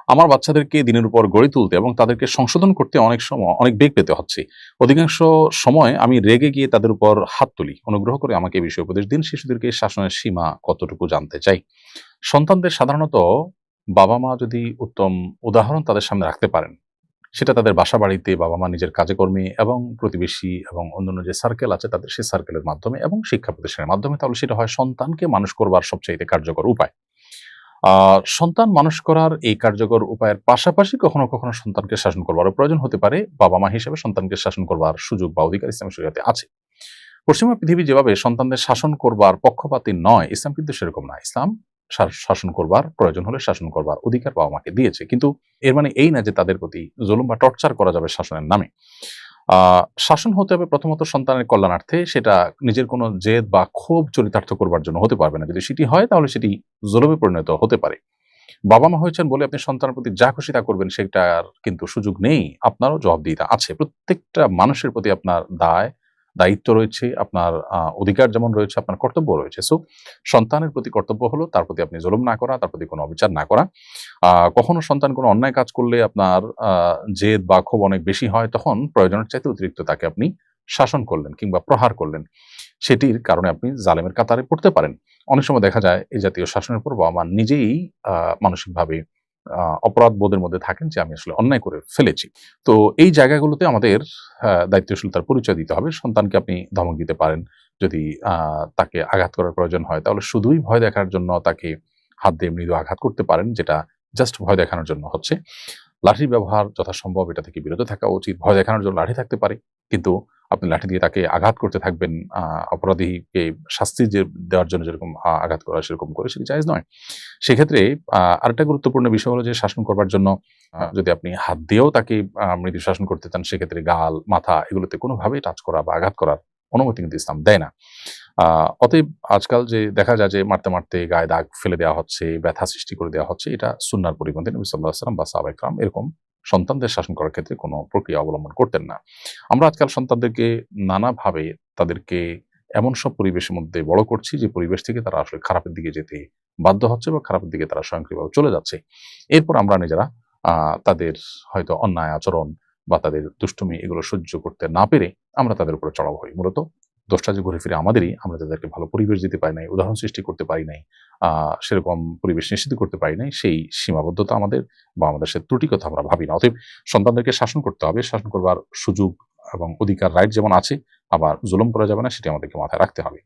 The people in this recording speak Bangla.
আমার বাচ্চাদেরকে দিনের উপর গড়ে তুলতে এবং তাদেরকে সংশোধন করতে অনেক সময় অনেক বেগ পেতে হচ্ছে। অধিকাংশ সময় আমি রেগে গিয়ে তাদের উপর হাত তুলি। অনুগ্রহ করে আমাকে এই বিষয়ে উপদেশ দিন। শিশুদেরকে শাসনের সীমা কতটুকু জানতে চাই। সন্তানদের সাধারণত বাবা-মা যদি উত্তম উদাহরণ তাদের সামনে রাখতে পারেন, সেটা তাদের বাসা-বাড়িতে বাবা-মা নিজের কাজে-কর্মে এবং প্রতিবেশী এবং অন্যান্য যে সার্কেল আছে তাদের সেই সার্কেলের মাধ্যমে এবং শিক্ষা প্রতিষ্ঠানের মাধ্যমে, তাহলে সেটা হয় সন্তানকে মানুষ করবার সবচাইতে কার্যকর উপায়। আ সন্তান মানুষ করার এই কার্যকর উপায়ের পাশাপাশি কখনো, কখনো সন্তানকে শাসন করবারও প্রয়োজন হতে পারে। বাবা-মা হিসেবে সন্তানকে শাসন করবার সুযোগ বা অধিকার ইসলামী শরিয়াতে আছে। পশ্চিমা পৃথিবী যেভাবে সন্তানদের শাসন করবার পক্ষপাতী নয়, ইসলাম কিন্তু সেরকম না। ইসলাম শাসন করবার প্রয়োজন হলে শাসন করবার অধিকার বাবা-মাকে দিয়েছে। কিন্তু এর মানে এই না যে তাদের প্রতি জুলুম বা টর্চার করা যাবে শাসনের নামে। আ শাসন হতে হবে প্রথমত সন্তানের কল্যাণার্থে। সেটা নিজের কোনো জেদ বা ক্ষোভ চরিতার্থ করবার জন্য হতে পারবে না। যদি সেটি হয় তাহলে সেটি জুলুমে পরিণত হতে পারে। বাবা-মা হয়েছেন বলে আপনি সন্তানের প্রতি যা খুশি তা করবেন সেটার কিন্তু সুযোগ নেই। আপনারও জবাবদিহিতা আছে। প্রত্যেকটা মানুষের প্রতি আপনার দায়িত্ব রয়েছে, আপনার অধিকার যেমন রয়েছে, আপনার কর্তব্যও রয়েছে। সো সন্তানের প্রতি কর্তব্য হলো তার প্রতি আপনি জুলুম না করা, তার প্রতি কোনো অবিচার না করা। কখনো সন্তান কোনো অন্যায় কাজ করলে আপনার জেদ বা ক্ষোভ অনেক বেশি হয়, তখন প্রয়োজনের চাইতে অতিরিক্ত তাকে আপনি শাসন করলেন কিংবা প্রহার করলেন। সেটির কারণে আপনি জালেমের কাতারে পড়তে পারেন। অনেক সময় দেখা যায় এই জাতীয় শাসনের পর বাবা-মা নিজেই আ মানসিকভাবে অপরাধবোধের মধ্যে থাকেন যে আমি আসলে অন্যায় করে ফেলেছি। তো এই জায়গাগুলোতে আমাদের দায়িত্বশীলতার পরিচয় দিতে হবে। সন্তানকে আপনি ধমক দিতে পারেন। যদি আ তাকে আঘাত করার প্রয়োজন হয় তাহলে শুধুই ভয় দেখার জন্য তাকে হাত দিয়ে মৃদু আঘাত করতে পারেন, যেটা জাস্ট ভয় দেখানোর জন্য হচ্ছে। লাঠির ব্যবহার যথাসম্ভব এটা থেকে বিরত থাকা উচিত। ভয় দেখানোর জন্য লাঠি থাকতে পারে। কিন্তু আপনি লাঠি দিয়ে তাকে আঘাত করতে থাকবেন, অপরাধীকে শাস্তি যে দেওয়ার জন্য যেরকম আঘাত করা সেরকম করে সেটি জায়েজ নয়। সেক্ষেত্রে আরেকটা গুরুত্বপূর্ণ বিষয় হলো যে শাসন করবার জন্য যদি আপনি হাত দিয়েও তাকে মৃদু শাসন করতে চান, সেক্ষেত্রে গাল, মাথা এগুলোতে কোনোভাবেই টাচ করা বা আঘাত করার অনুমতি কিন্তু ইসলাম দেয় না। অতএব আজকাল যে দেখা যায় যে মারতে, মারতে গায়ে দাগ ফেলে দেওয়া হচ্ছে, ব্যথা সৃষ্টি করে দেওয়া হচ্ছে, এটা সুন্নাহর পরিপন্থী। নবী সাল্লাল্লাহু আলাইহি ওয়াসাল্লাম বা সাহাবায়ে কেরাম এরকম সন্তানদের শাসন করার ক্ষেত্রে কোনো প্রক্রিয়া অবলম্বন করতেন না। আমরা আজকাল সন্তানদেরকে নানাভাবে তাদেরকে এমন সব পরিবেশের মধ্যে বড় করছি যে পরিবেশ থেকে তারা আসলে খারাপের দিকে যেতে বাধ্য হচ্ছে বা খারাপের দিকে তারা স্বয়ংক্রিয়ভাবে চলে যাচ্ছে। এরপর আমরা নিজেরা আ তাদের হয়তো অন্যায় আচরণ বা তাদের দুষ্টুমি এগুলো সহ্য করতে না পেরে আমরা তাদের উপরে চড়াও হই। মূলত দোষটা যে ঘুরে ফিরে আমাদেরই, আমরা তাদেরকে ভালো পরিবেশ দিতে পারি নাই, উদাহরণ সৃষ্টি করতে পারি নাই, আ সেরকম পরিবেশ নিশ্চিত করতে পারি নাই, সেই সীমাবদ্ধতা আমাদের বা আমাদের সে ত্রুটির কথা আমরা ভাবি না। অতএব সন্তানদেরকে শাসন করতে হবে। শাসন করবার সুযোগ এবং অধিকার রাইট যেমন আছে, আবার জুলুম করা যাবে না সেটি আমাদেরকে মাথায় রাখতে হবে।